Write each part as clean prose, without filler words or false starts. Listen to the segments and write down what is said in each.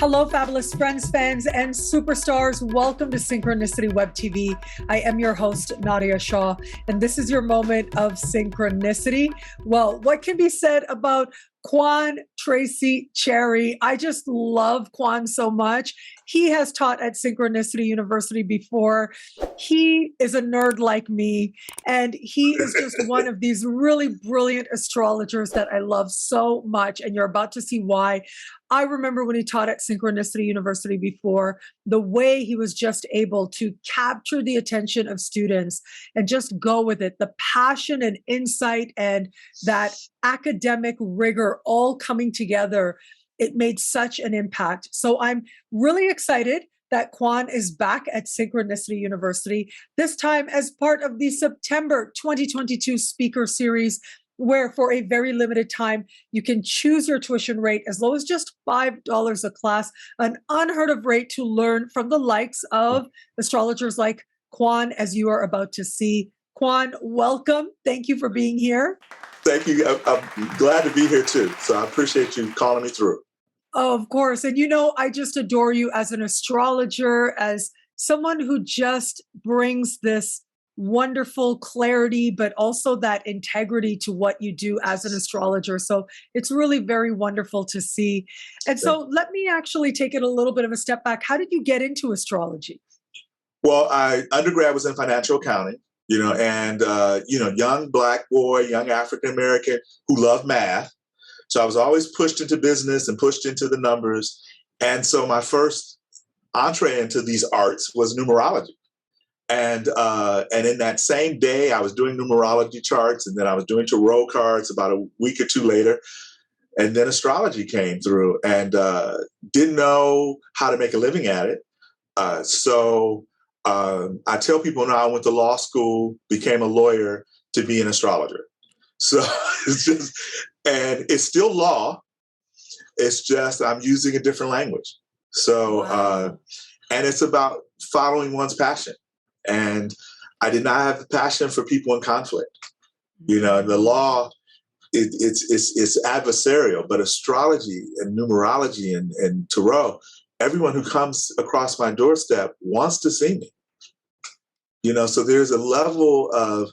Hello, fabulous friends, fans, and superstars. Welcome to Synchronicity Web TV. I am your host, Nadiya Shah, and this is your moment of synchronicity. Well, what can be said about Quan Tracy Cherry? I just love Quan so much. He has taught at Synchronicity University before. He is a nerd like me, and he is just one of these really brilliant astrologers that I love so much, and you're about to see why. I remember when he taught at Synchronicity University before, the way he was just able to capture the attention of students and just go with it, the passion and insight and that academic rigor all coming together. It made such an impact. So I'm really excited that Quan is back at Synchronicity University, this time as part of the September 2022 speaker series, where for a very limited time, you can choose your tuition rate as low as just $5 a class, an unheard of rate to learn from the likes of astrologers like Quan, as you are about to see. Quan, welcome. Thank you for being here. Thank you. I'm glad to be here too. So I appreciate you calling me through. Oh, of course. And you know, I just adore you as an astrologer, as someone who just brings this wonderful clarity, but also that integrity to what you do as an astrologer. So it's really very wonderful to see. And so let me actually take it a little bit of a step back. How did you get into astrology? Well, undergrad was in financial accounting, and young Black boy, young African-American who loved math. So I was always pushed into business and pushed into the numbers. And so my first entree into these arts was numerology. And in that same day, I was doing numerology charts, and then I was doing tarot cards about a week or two later. And then astrology came through, and didn't know how to make a living at it. So I tell people now I went to law school, became a lawyer to be an astrologer. So it's still law. It's just I'm using a different language. So, wow. And it's about following one's passion. And I did not have the passion for people in conflict. The law, it's adversarial, but astrology and numerology and tarot, everyone who comes across my doorstep wants to see me. So there's a level of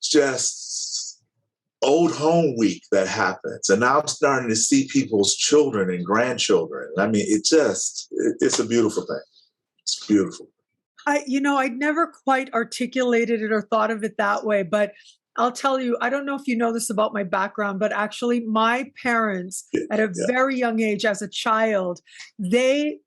just old home week that happens. And now I'm starting to see people's children and grandchildren. I mean, it's a beautiful thing. It's beautiful. I'd never quite articulated it or thought of it that way, but I'll tell you, I don't know if you know this about my background, but actually my parents at a very young age as a child, they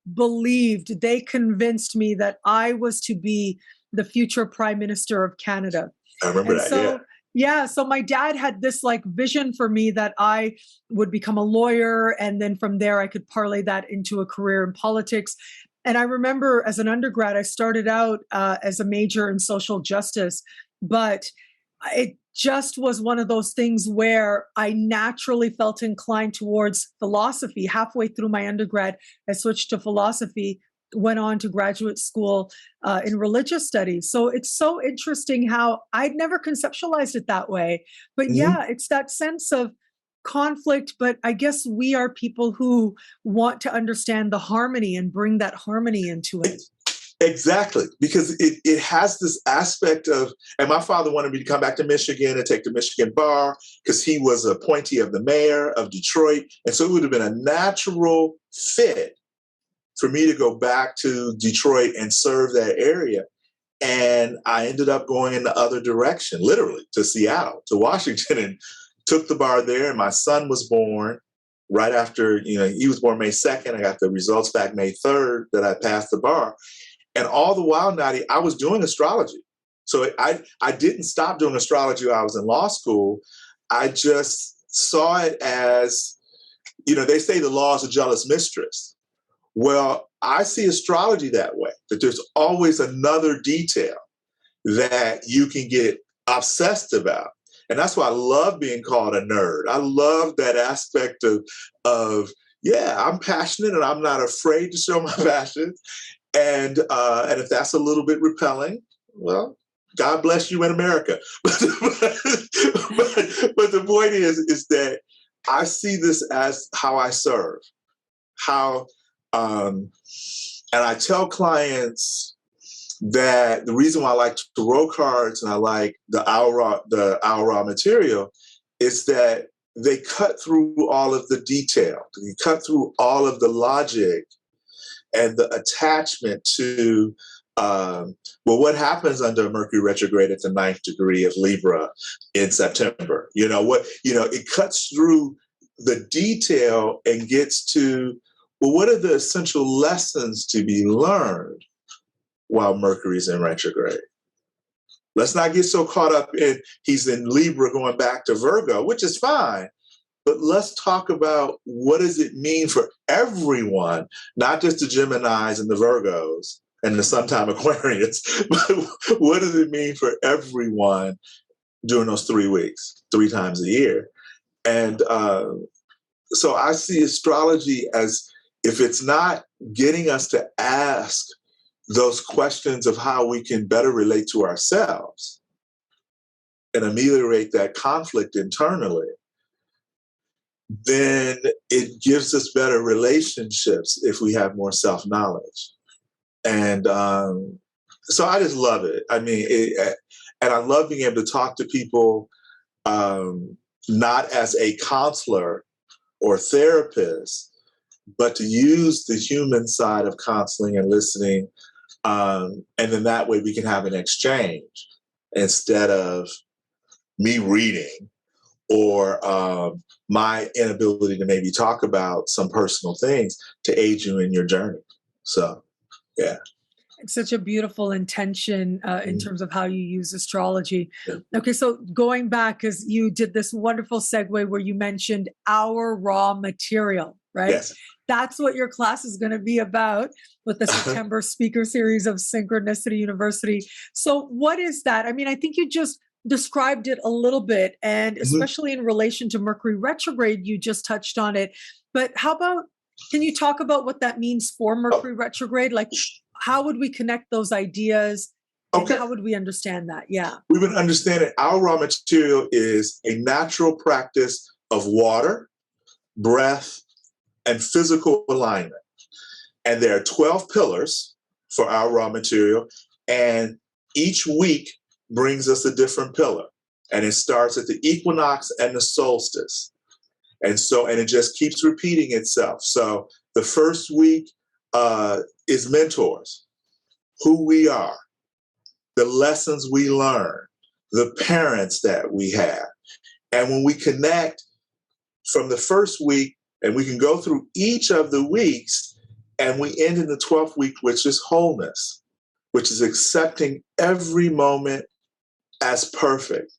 convinced me that I was to be the future Prime Minister of Canada. I remember that, yeah. So my dad had this vision for me that I would become a lawyer. And then from there, I could parlay that into a career in politics. And I remember as an undergrad, I started out as a major in social justice, but it just was one of those things where I naturally felt inclined towards philosophy. Halfway through my undergrad, I switched to philosophy, went on to graduate school in religious studies. So it's so interesting how I'd never conceptualized it that way. But it's that sense of conflict, but I guess we are people who want to understand the harmony and bring that harmony into it. Exactly, because it has this aspect of, and my father wanted me to come back to Michigan and take the Michigan bar because he was an appointee of the mayor of Detroit. And so it would have been a natural fit for me to go back to Detroit and serve that area. And I ended up going in the other direction, literally to Seattle, to Washington, and took the bar there. And my son was born right after, he was born May 2nd. I got the results back May 3rd that I passed the bar. And all the while, Nadiya, I was doing astrology. So I didn't stop doing astrology while I was in law school. I just saw it as, they say the law is a jealous mistress. Well, I see astrology that way, that there's always another detail that you can get obsessed about. And that's why I love being called a nerd. I love that aspect of I'm passionate and I'm not afraid to show my passion. And if that's a little bit repelling, well, God bless you in America. But the point is that I see this as how I serve, how And I tell clients that the reason why I like tarot cards and I like the Aura material is that they cut through all of the detail. They cut through all of the logic and the attachment to, what happens under Mercury retrograde at the 9th degree of Libra in September? It cuts through the detail and gets to, well, what are the essential lessons to be learned while Mercury's in retrograde? Let's not get so caught up in he's in Libra going back to Virgo, which is fine. But let's talk about what does it mean for everyone, not just the Geminis and the Virgos and the sometime Aquarius, but what does it mean for everyone during those 3 weeks, 3 times a year? And so I see astrology as, if it's not getting us to ask those questions of how we can better relate to ourselves and ameliorate that conflict internally, then it gives us better relationships if we have more self-knowledge. And so I just love it. I mean, and I love being able to talk to people not as a counselor or therapist, but to use the human side of counseling and listening. And then that way we can have an exchange instead of me reading or my inability to maybe talk about some personal things to aid you in your journey. So, yeah. It's such a beautiful intention in terms of how you use astrology. Yeah. Okay, so going back, because you did this wonderful segue where you mentioned our raw material, right? Yes. That's what your class is going to be about with the September speaker series of Synchronicity University. So what is that? I mean, I think you just described it a little bit, and especially in relation to Mercury retrograde, you just touched on it. But how about, can you talk about what that means for Mercury retrograde? Like, how would we connect those ideas? Okay. How would we understand that? Yeah. We would understand that our raw material is a natural practice of water, breath, and physical alignment. And there are 12 pillars for our raw material. And each week brings us a different pillar. And it starts at the equinox and the solstice. And it just keeps repeating itself. So the first week is mentors, who we are, the lessons we learn, the parents that we have. And when we connect from the first week, and we can go through each of the weeks, and we end in the 12th week, which is wholeness, which is accepting every moment as perfect.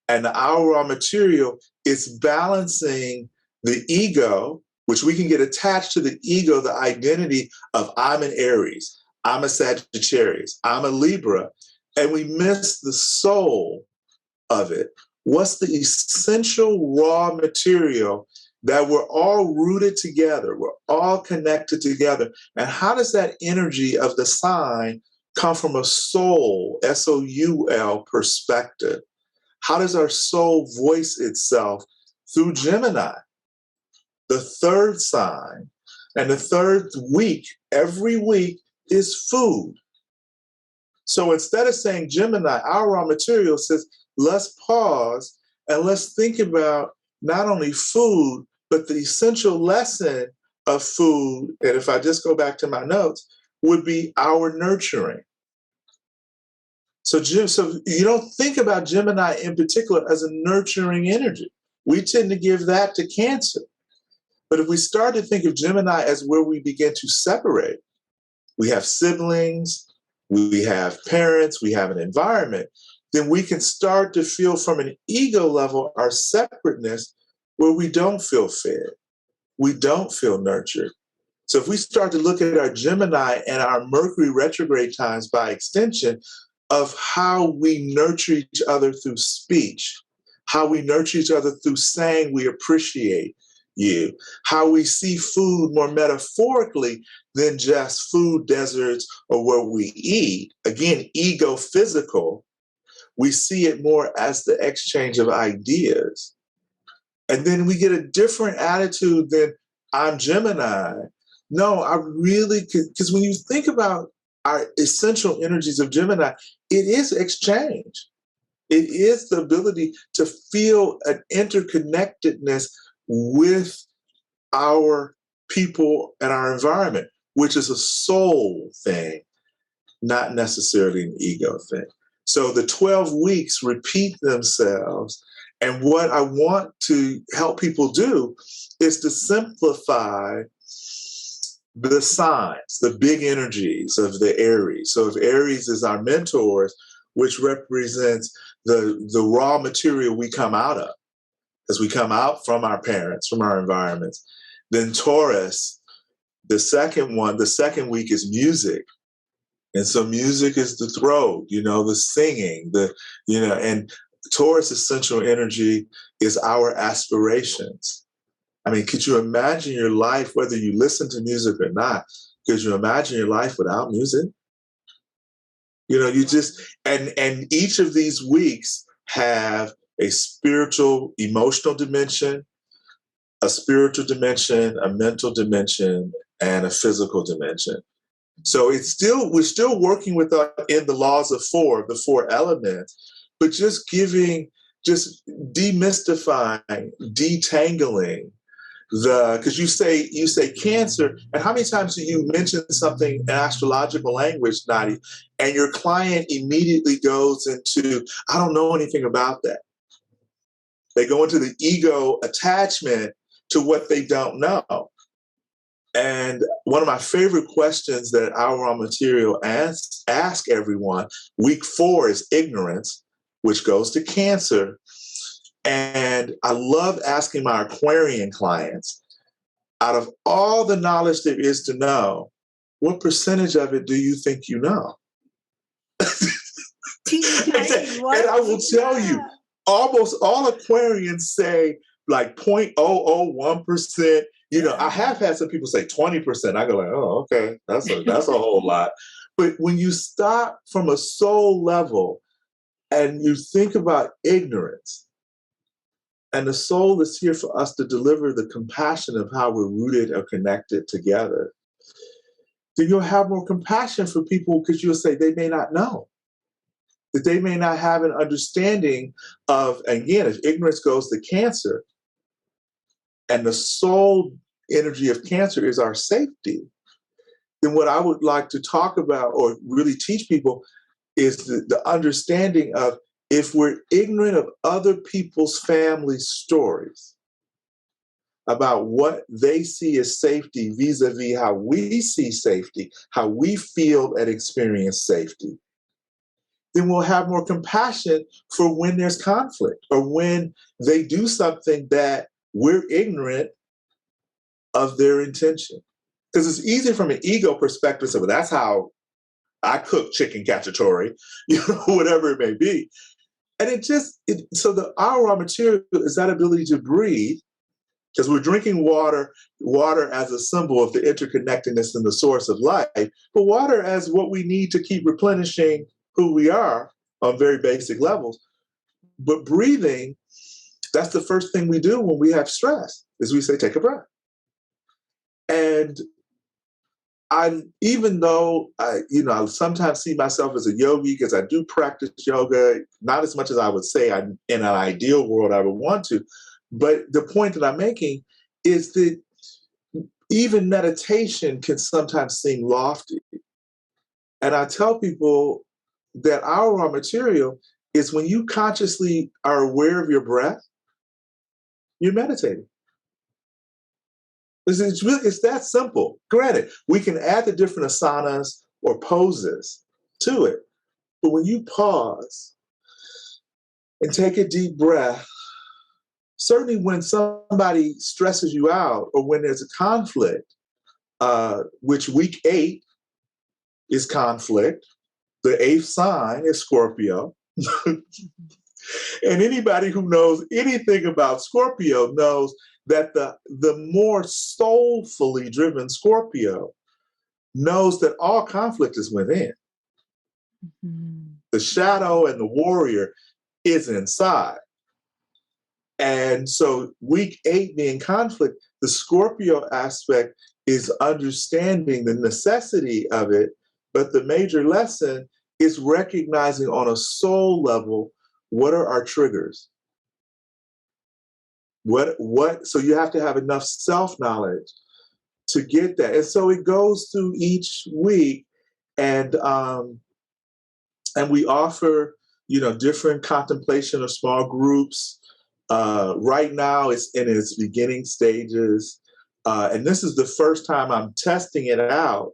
And our raw material is balancing the ego, which we can get attached to the ego, the identity of I'm an Aries, I'm a Sagittarius, I'm a Libra, and we miss the soul of it. What's the essential raw material that we're all rooted together, we're all connected together? And how does that energy of the sign come from a soul, S-O-U-L perspective? How does our soul voice itself through Gemini, the third sign? And the third week, every week, is food. So instead of saying Gemini, our raw material says, let's pause and let's think about not only food, but the essential lesson of food, and if I just go back to my notes, would be our nurturing. So you don't think about Gemini in particular as a nurturing energy. We tend to give that to Cancer. But if we start to think of Gemini as where we begin to separate, we have siblings, we have parents, we have an environment, then we can start to feel from an ego level our separateness, where we don't feel fed, we don't feel nurtured. So if we start to look at our Gemini and our Mercury retrograde times by extension of how we nurture each other through speech, how we nurture each other through saying we appreciate you, how we see food more metaphorically than just food deserts or where we eat, again, ego physical, we see it more as the exchange of ideas. And then we get a different attitude than I'm Gemini, No, I really could, because when you think about our essential energies of Gemini, it is exchange. It is the ability to feel an interconnectedness with our people and our environment, which is a soul thing, not necessarily an ego thing. So the 12 weeks repeat themselves. And what I want to help people do is to simplify the signs, the big energies of the Aries. So if Aries is our mentors, which represents the raw material we come out of, as we come out from our parents, from our environments, then Taurus, the second week is music. And so music is the throat, the singing, and Taurus' essential energy is our aspirations. I mean, could you imagine your life, whether you listen to music or not? Could you imagine your life without music? You just, and each of these weeks have a spiritual, emotional dimension, a spiritual dimension, a mental dimension, and a physical dimension. So we're still working in the laws of the four elements, but just demystifying, detangling because you say Cancer, and how many times do you mention something in astrological language, Nadiya, and your client immediately goes into, I don't know anything about that. They go into the ego attachment to what they don't know. And one of my favorite questions that our raw material ask everyone, week 4 is ignorance, which goes to Cancer. And I love asking my Aquarian clients, out of all the knowledge there is to know, what percentage of it do you think you know? And I will tell you, almost all Aquarians say like 0.001%. I have had some people say 20%. I go like, oh, okay, that's a whole lot. But when you stop from a soul level and you think about ignorance, and the soul is here for us to deliver the compassion of how we're rooted or connected together, then you'll have more compassion for people because you'll say they may not know, that they may not have an understanding of, again, if ignorance goes to Cancer, and the soul energy of Cancer is our safety, then what I would like to talk about or really teach people is the understanding of, if we're ignorant of other people's family stories about what they see as safety vis-a-vis how we see safety, how we feel and experience safety, then we'll have more compassion for when there's conflict or when they do something that we're ignorant of their intention. Because it's easy from an ego perspective, so that's how I cook chicken cacciatore, whatever it may be. And so our raw material is that ability to breathe, because we're drinking water as a symbol of the interconnectedness and the source of life, but water as what we need to keep replenishing who we are on very basic levels. But breathing, that's the first thing we do when we have stress, is we say, take a breath. And even though I sometimes see myself as a yogi, because I do practice yoga, not as much as I would say in an ideal world I would want to, but the point that I'm making is that even meditation can sometimes seem lofty. And I tell people that our raw material is when you consciously are aware of your breath, you're meditating. It's that simple. Granted, we can add the different asanas or poses to it. But when you pause and take a deep breath, certainly when somebody stresses you out or when there's a conflict, which week 8 is conflict, the 8th sign is Scorpio. And anybody who knows anything about Scorpio knows that the more soulfully driven Scorpio knows that all conflict is within. Mm-hmm. The shadow and the warrior is inside. And so week 8 being conflict, the Scorpio aspect is understanding the necessity of it, but the major lesson is recognizing on a soul level, what are our triggers? So you have to have enough self-knowledge to get that. And so it goes through each week, and we offer, different contemplation or small groups. Right now it's in its beginning stages. And this is the first time I'm testing it out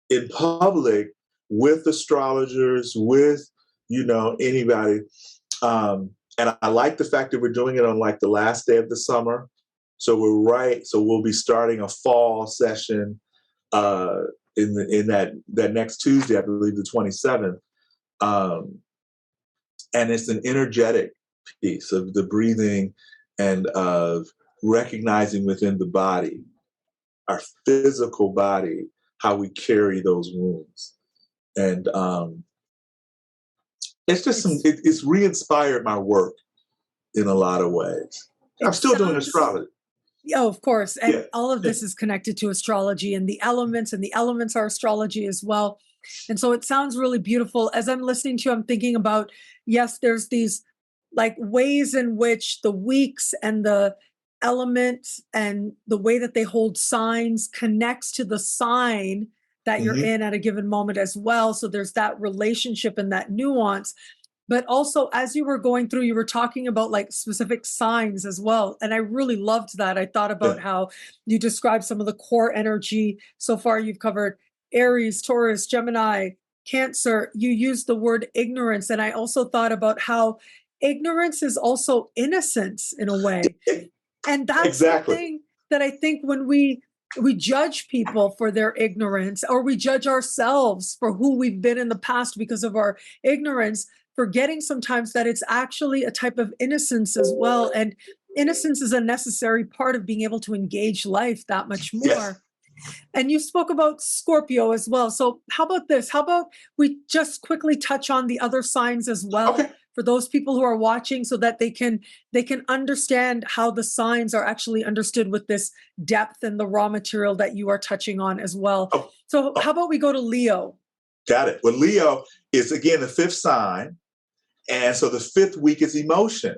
in public with astrologers, with, anybody. And I like the fact that we're doing it on like the last day of the summer. So we'll be starting a fall session in that next Tuesday, I believe the 27th. And it's an energetic piece of the breathing and of recognizing within the body, our physical body, how we carry those wounds. And it's just it's re-inspired my work in a lot of ways. I'm still doing astrology. Oh, of course. And all of this is connected to astrology and the elements are astrology as well. And so it sounds really beautiful. As I'm listening to you, I'm thinking about, yes, there's these like ways in which the weeks and the elements and the way that they hold signs connects to the sign that you're in at a given moment as well. So there's that relationship and that nuance. But also, as you were going through, you were talking about like specific signs as well. And I really loved that. I thought about how you described some of the core energy. So far, you've covered Aries, Taurus, Gemini, Cancer. You used the word ignorance. And I also thought about how ignorance is also innocence in a way. And that's the thing that I think when we judge people for their ignorance, or we judge ourselves for who we've been in the past because of our ignorance, forgetting sometimes that it's actually a type of innocence as well. And innocence is a necessary part of being able to engage life that much more. Yes. And you spoke about Scorpio as well. So how about this? How about we just quickly touch on the other signs as well for those people who are watching, so that they can understand how the signs are actually understood with this depth and the raw material that you are touching on as well. So how about we go to Leo? Got it. Well, Leo is, again, the fifth sign. And so the fifth week is emotion,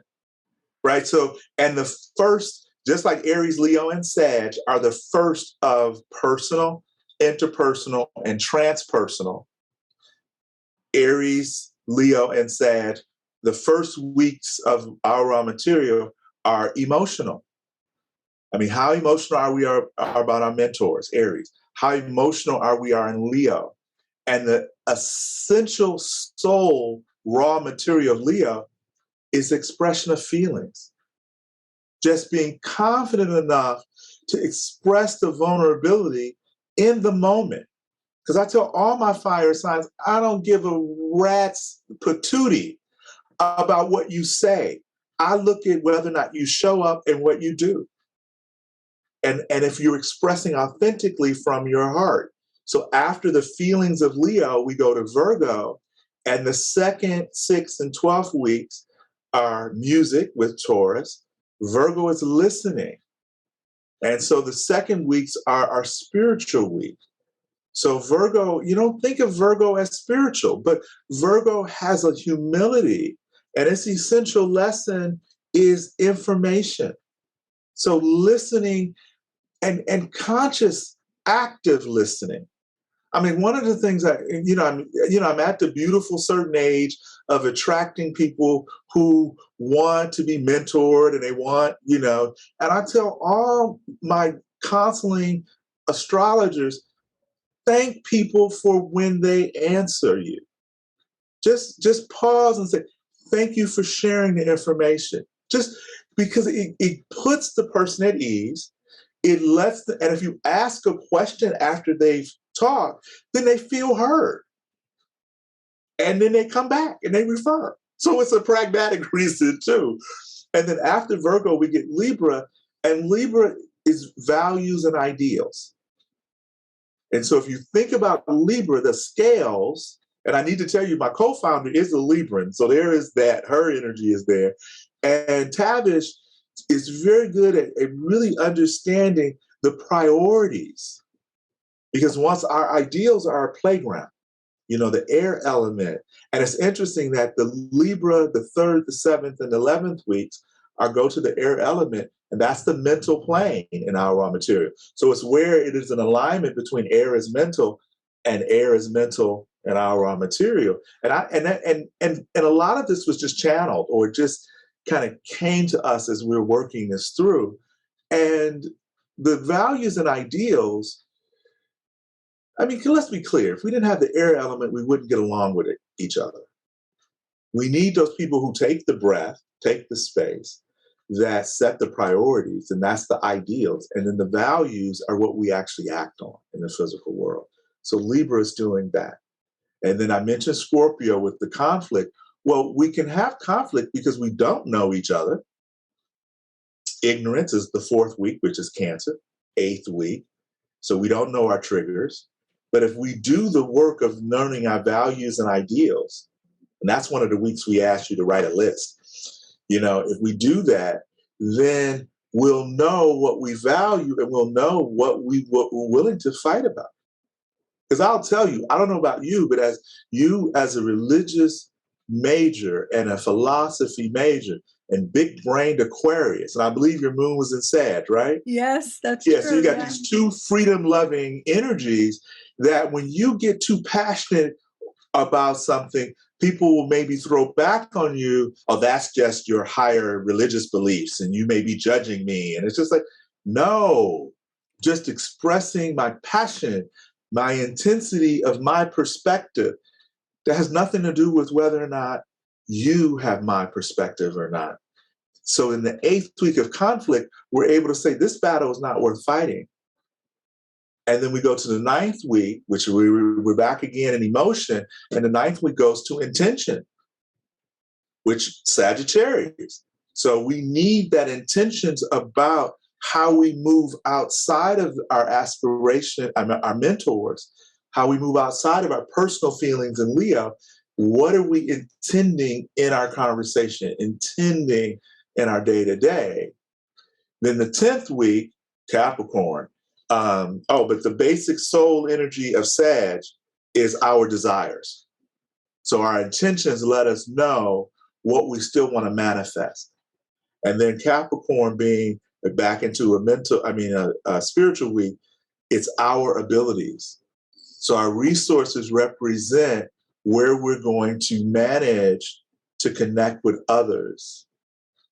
right? So, and the first, just like Aries, Leo, and Sag are the first of personal, interpersonal, and transpersonal. Aries, Leo, and Sag, the first weeks of our raw material are emotional. I mean, how emotional are we about our mentors, Aries? How emotional are we in Leo? And the essential soul raw material of Leo is expression of feelings. Just being confident enough to express the vulnerability in the moment. Because I tell all my fire signs, I don't give a rat's patootie about what you say. I look at whether or not you show up and what you do. And if you're expressing authentically from your heart. So after the feelings of Leo, we go to Virgo, and the second, 6th, and 12th weeks are music with Taurus. Virgo is listening. And so the second weeks are our spiritual week. So Virgo, you don't think of Virgo as spiritual, but Virgo has a humility, and its essential lesson is information. So listening and conscious, active listening. I mean, one of the things I'm at the beautiful certain age of attracting people who want to be mentored, and they want, and I tell all my counseling astrologers, thank people for when they answer you. Just pause and say, thank you for sharing the information. Just because it puts the person at ease. It lets them, and if you ask a question after they've talked, then they feel heard. And then they come back and they refer. So it's a pragmatic reason too. And then after Virgo, we get Libra, and Libra is values and ideals. And so if you think about Libra, the scales, and I need to tell you, my co-founder is a Libran, so there is that, her energy is there. And Tavish is very good at really understanding the priorities, because once our ideals are our playground, the air element. And it's interesting that the Libra, the 3rd, the 7th, and 11th weeks go to the air element, and that's the mental plane in our raw material. So it's where it is an alignment between air is mental and air is mental in our raw material. And a lot of this was just channeled or just kind of came to us as we were working this through. And the values and ideals, I mean, let's be clear. If we didn't have the air element, we wouldn't get along with each other. We need those people who take the breath, take the space, that set the priorities, and that's the ideals. And then the values are what we actually act on in the physical world. So Libra is doing that. And then I mentioned Scorpio with the conflict. Well, we can have conflict because we don't know each other. Ignorance is the 4th week, which is Cancer, 8th week. So we don't know our triggers. But if we do the work of learning our values and ideals, and that's one of the weeks we asked you to write a list. If we do that, then we'll know what we value and we'll know what we're willing to fight about. Because I'll tell you, I don't know about you, but as a religious major and a philosophy major and big-brained Aquarius, and I believe your moon was in Sag, right? Yes, that's true. So you got these two freedom-loving energies that when you get too passionate about something, people will maybe throw back on you, oh, that's just your higher religious beliefs, and you may be judging me. And it's just like, no, just expressing my passion, my intensity of my perspective. That has nothing to do with whether or not you have my perspective or not. So in the 8th week of conflict, we're able to say this battle is not worth fighting. And then we go to the 9th week, which we're back again in emotion. And the 9th week goes to intention, which Sagittarius. So we need that intentions about how we move outside of our aspiration, our mentors, how we move outside of our personal feelings in Leo. What are we intending in our conversation, intending in our day-to-day? Then the 10th week, Capricorn. But the basic soul energy of Sag is our desires. So our intentions let us know what we still want to manifest. And then Capricorn being back into a spiritual week, it's our abilities. So our resources represent where we're going to manage to connect with others,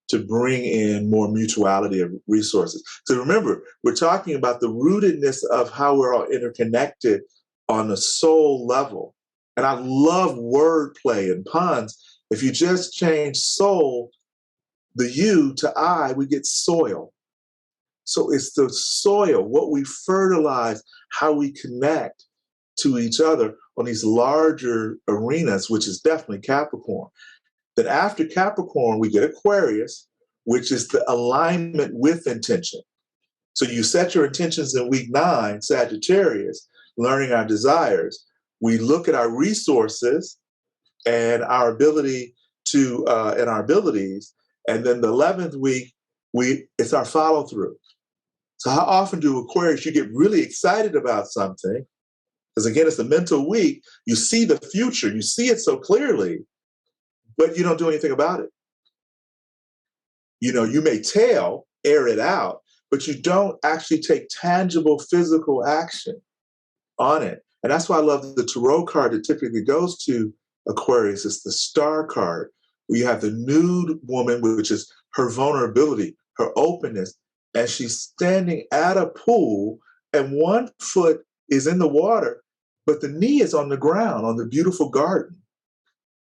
to bring in more mutuality of resources. So remember, we're talking about the rootedness of how we're all interconnected on the soul level. And I love wordplay and puns. If you just change soul, the U to I, we get soil. So it's the soil, what we fertilize, how we connect to each other on these larger arenas, which is definitely Capricorn. Then after Capricorn, we get Aquarius, which is the alignment with intention. So you set your intentions in week 9, Sagittarius, learning our desires. We look at our resources and our ability to, and our abilities. And then the 11th week, it's our follow through. So how often do Aquarius, you get really excited about something? Because again, it's a mental week. You see the future, you see it so clearly, but you don't do anything about it. You may air it out, but you don't actually take tangible physical action on it. And that's why I love the tarot card that typically goes to Aquarius. It's the star card, where you have the nude woman, which is her vulnerability, her openness, and she's standing at a pool and one foot is in the water, but the knee is on the ground, on the beautiful garden.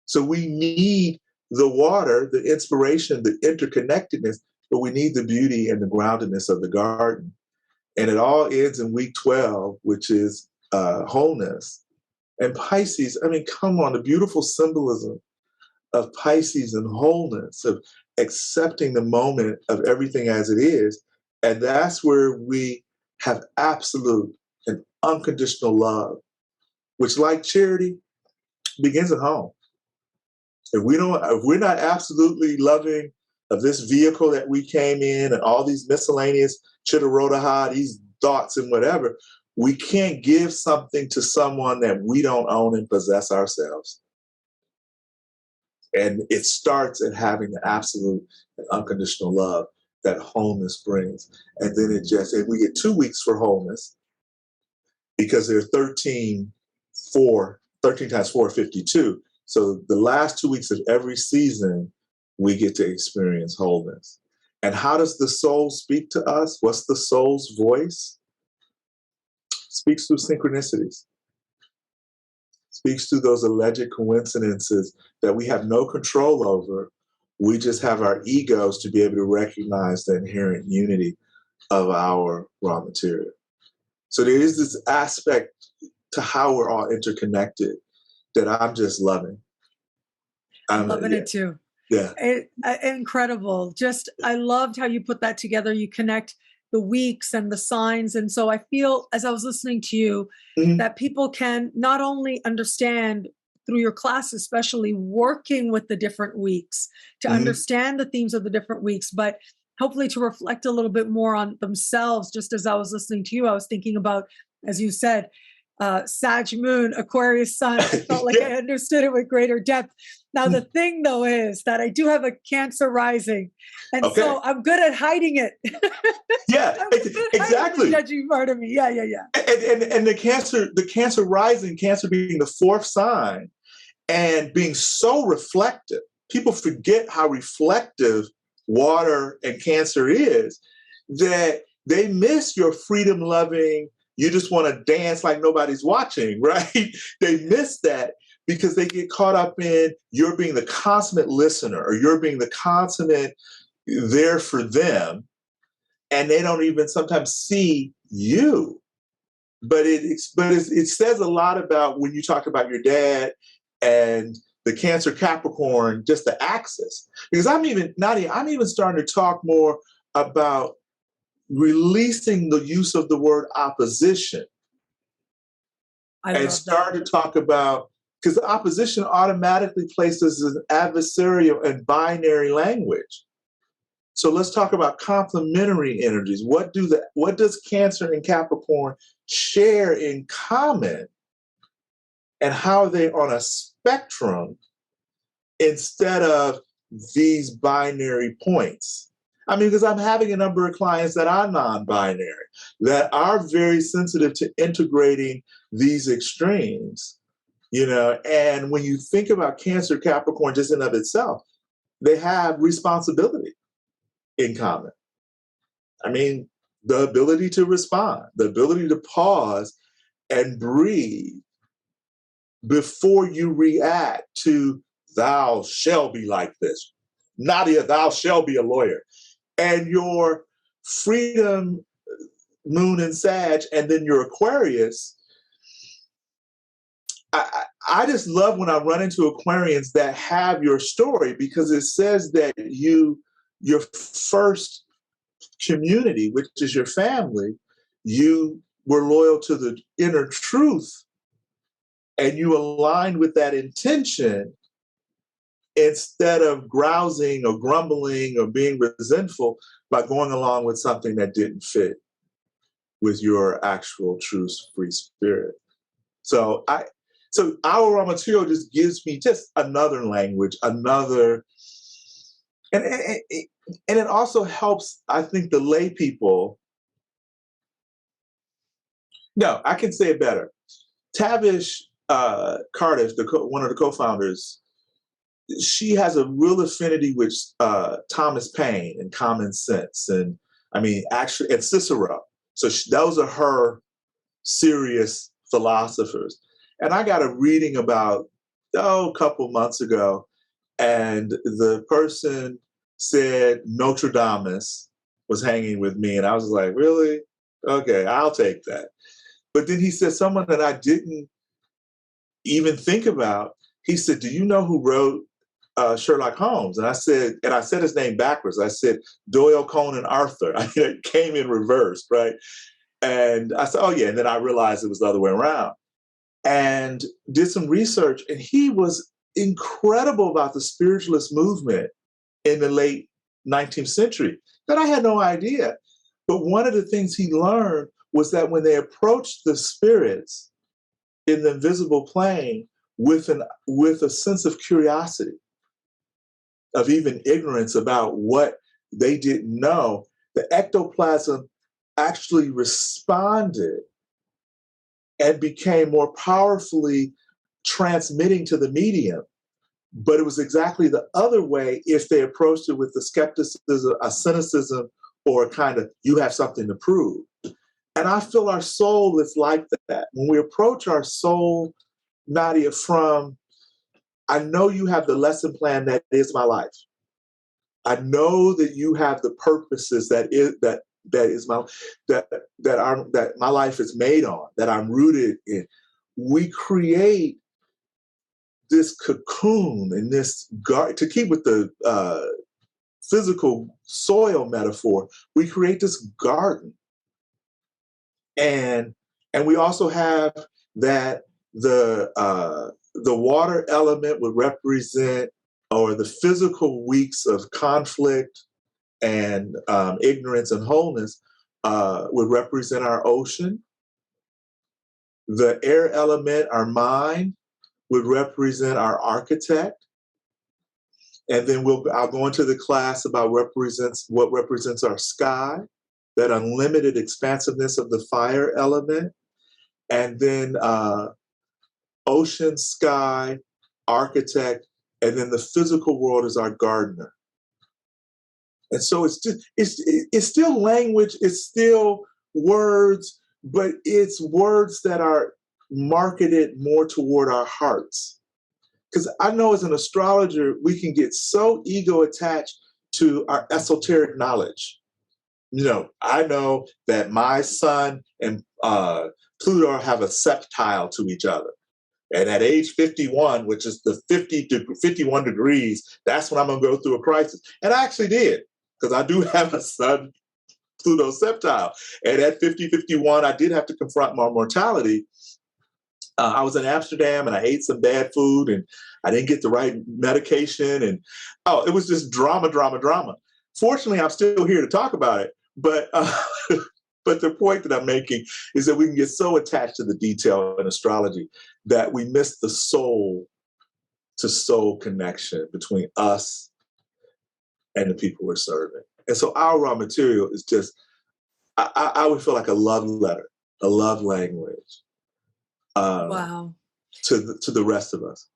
So we need the water, the inspiration, the interconnectedness, but we need the beauty and the groundedness of the garden. And it all ends in week 12, which is wholeness. And Pisces, I mean, come on, the beautiful symbolism of Pisces and wholeness, of accepting the moment of everything as it is. And that's where we have absolute and unconditional love, which, like charity, begins at home. If we're not absolutely loving of this vehicle that we came in and all these miscellaneous chitta-rotaha, these thoughts and whatever. We can't give something to someone that we don't own and possess ourselves. And it starts at having the absolute and unconditional love that wholeness brings. And then and we get 2 weeks for wholeness because there are 13 times 4, 52. So the last 2 weeks of every season, we get to experience wholeness. And how does the soul speak to us? What's the soul's voice? Speaks through synchronicities. Speaks to those alleged coincidences that we have no control over. We just have our egos to be able to recognize the inherent unity of our raw material. So there is this aspect to how we're all interconnected that I'm just loving. I'm loving it too. Yeah. Incredible. Just, I loved how you put that together. You connect the weeks and the signs. And so I feel, as I was listening to you, that people can not only understand through your class, especially working with the different weeks, to understand the themes of the different weeks, but hopefully to reflect a little bit more on themselves. Just as I was listening to you, I was thinking about, as you said, Sag moon, Aquarius sun. I felt like I understood it with greater depth. Now, the thing, though, is that I do have a Cancer rising. And so I'm good at hiding it. Yeah, exactly. The judging part of me. Yeah. And the Cancer rising, Cancer being the fourth sign and being so reflective. People forget how reflective water and Cancer is, that they miss your freedom-loving, you just want to dance like nobody's watching, right? They miss that because they get caught up in you're being the consummate listener or you're being the consummate there for them. And they don't even sometimes see you. But it says a lot about when you talk about your dad and the Cancer Capricorn, just the axis. Because Nadiya, I'm even starting to talk more about releasing the use of the word opposition and start to talk about, because opposition automatically places an adversarial and binary language. So let's talk about complementary energies. What does Cancer and Capricorn share in common, and how are they on a spectrum instead of these binary points? I mean, because I'm having a number of clients that are non-binary, that are very sensitive to integrating these extremes, and when you think about Cancer, Capricorn just in of itself, they have responsibility in common. I mean, the ability to respond, the ability to pause and breathe before you react to, thou shall be like this. Nadiya, thou shall be a lawyer. And your freedom moon and Sag, and then your Aquarius, I just love when I run into Aquarians that have your story, because it says that your first community, which is your family, you were loyal to the inner truth and you aligned with that intention instead of grousing or grumbling or being resentful by going along with something that didn't fit with your actual true free spirit. So our raw material just gives me just another language, and it also helps, I think, the lay people. No, I can say it better. Tavish Cardiff, one of the co-founders, she has a real affinity with Thomas Paine and common sense, and actually, and Cicero. So those are her serious philosophers. And I got a reading about a couple months ago, and the person said Notre Dame was hanging with me, and I was like, really? Okay, I'll take that. But then he said someone that I didn't even think about. He said, do you know who wrote Sherlock Holmes? And I said his name backwards. I said Doyle, Conan, Arthur. It came in reverse, right? And I said, oh yeah. And then I realized it was the other way around, and did some research. And he was incredible about the spiritualist movement in the late 19th century that I had no idea. But one of the things he learned was that when they approached the spirits in the invisible plane with a sense of curiosity, of even ignorance about what they didn't know, the ectoplasm actually responded and became more powerfully transmitting to the medium. But it was exactly the other way if they approached it with the skepticism, a cynicism, or a kind of, you have something to prove. And I feel our soul is like that. When we approach our soul, Nadiya, from, I know you have the lesson plan that is my life. I know that you have the purposes that my life is made on, that I'm rooted in. We create this cocoon and this to keep with the physical soil metaphor, we create this garden. And we also have that the water element would represent, or the physical weeks of conflict and ignorance and wholeness would represent our ocean. The air element, our mind, would represent our architect. And then I'll go into the class about what represents our sky, that unlimited expansiveness of the fire element. And then ocean, sky, architect, and then the physical world is our gardener. And so it's still language, it's still words, but it's words that are marketed more toward our hearts. Because I know as an astrologer, we can get so ego attached to our esoteric knowledge. You know, I know that my sun and Pluto have a sextile to each other. And at age 51, which is the 51 degrees, that's when I'm going to go through a crisis. And I actually did, because I do have a sun Pluto sextile. And at 51, I did have to confront my mortality. I was in Amsterdam and I ate some bad food and I didn't get the right medication. And it was just drama. Fortunately, I'm still here to talk about it. But but the point that I'm making is that we can get so attached to the detail in astrology that we miss the soul to soul connection between us and the people we're serving. And so our raw material is just, I would feel like a love letter, a love language. Wow. To the rest of us.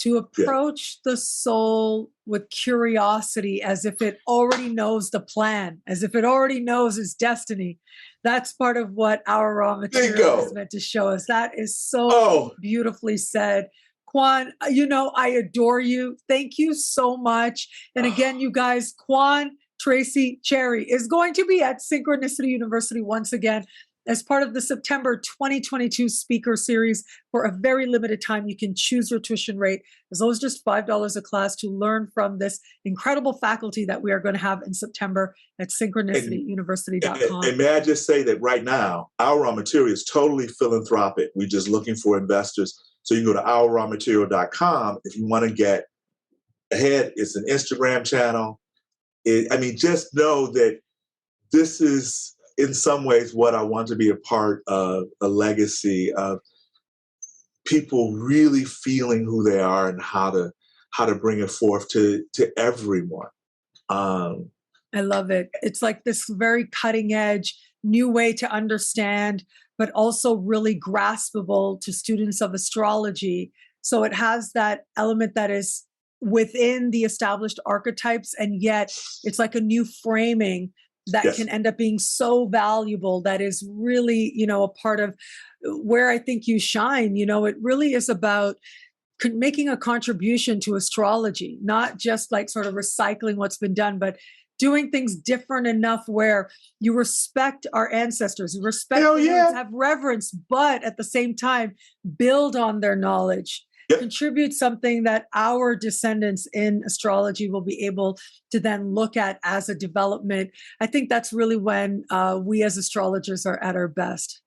To approach the soul with curiosity, as if it already knows the plan, as if it already knows its destiny. That's part of what our raw material is meant to show us. That is so beautifully said. Quan, I adore you. Thank you so much. And again, you guys, Quan Tracy Cherry is going to be at Synchronicity University once again as part of the September 2022 speaker series. For a very limited time, you can choose your tuition rate as low as just $5 a class to learn from this incredible faculty that we are going to have in September at synchronicityuniversity.com. And may I just say that right now, our raw material is totally philanthropic. We're just looking for investors. So you can go to ourrawmaterial.com if you want to get ahead. It's an Instagram channel. Just know that this is, in some ways, what I want to be a part of, a legacy of people really feeling who they are and how to bring it forth to everyone. I love it. It's like this very cutting edge, new way to understand, but also really graspable to students of astrology. So it has that element that is within the established archetypes, and yet it's like a new framing that can end up being so valuable. That is really, a part of where I think you shine. It really is about making a contribution to astrology, not just like sort of recycling what's been done, but doing things different enough where you respect our ancestors, you respect them, have reverence, but at the same time, build on their knowledge. Contribute something that our descendants in astrology will be able to then look at as a development. I think that's really when we as astrologers are at our best.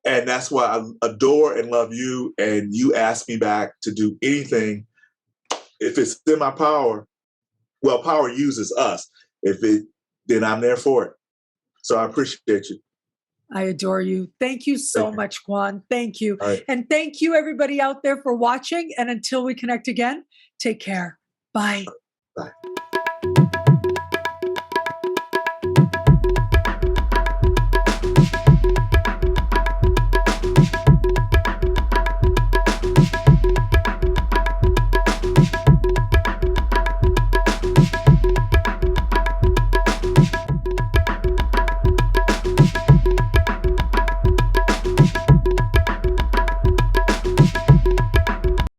And that's why I adore and love you. And you ask me back to do anything. If it's in my power, well, power uses us. Then I'm there for it. So I appreciate you. I adore you. Thank you so much, Quan. Thank you. All right. And thank you, everybody out there, for watching. And until we connect again, take care. Bye. Bye.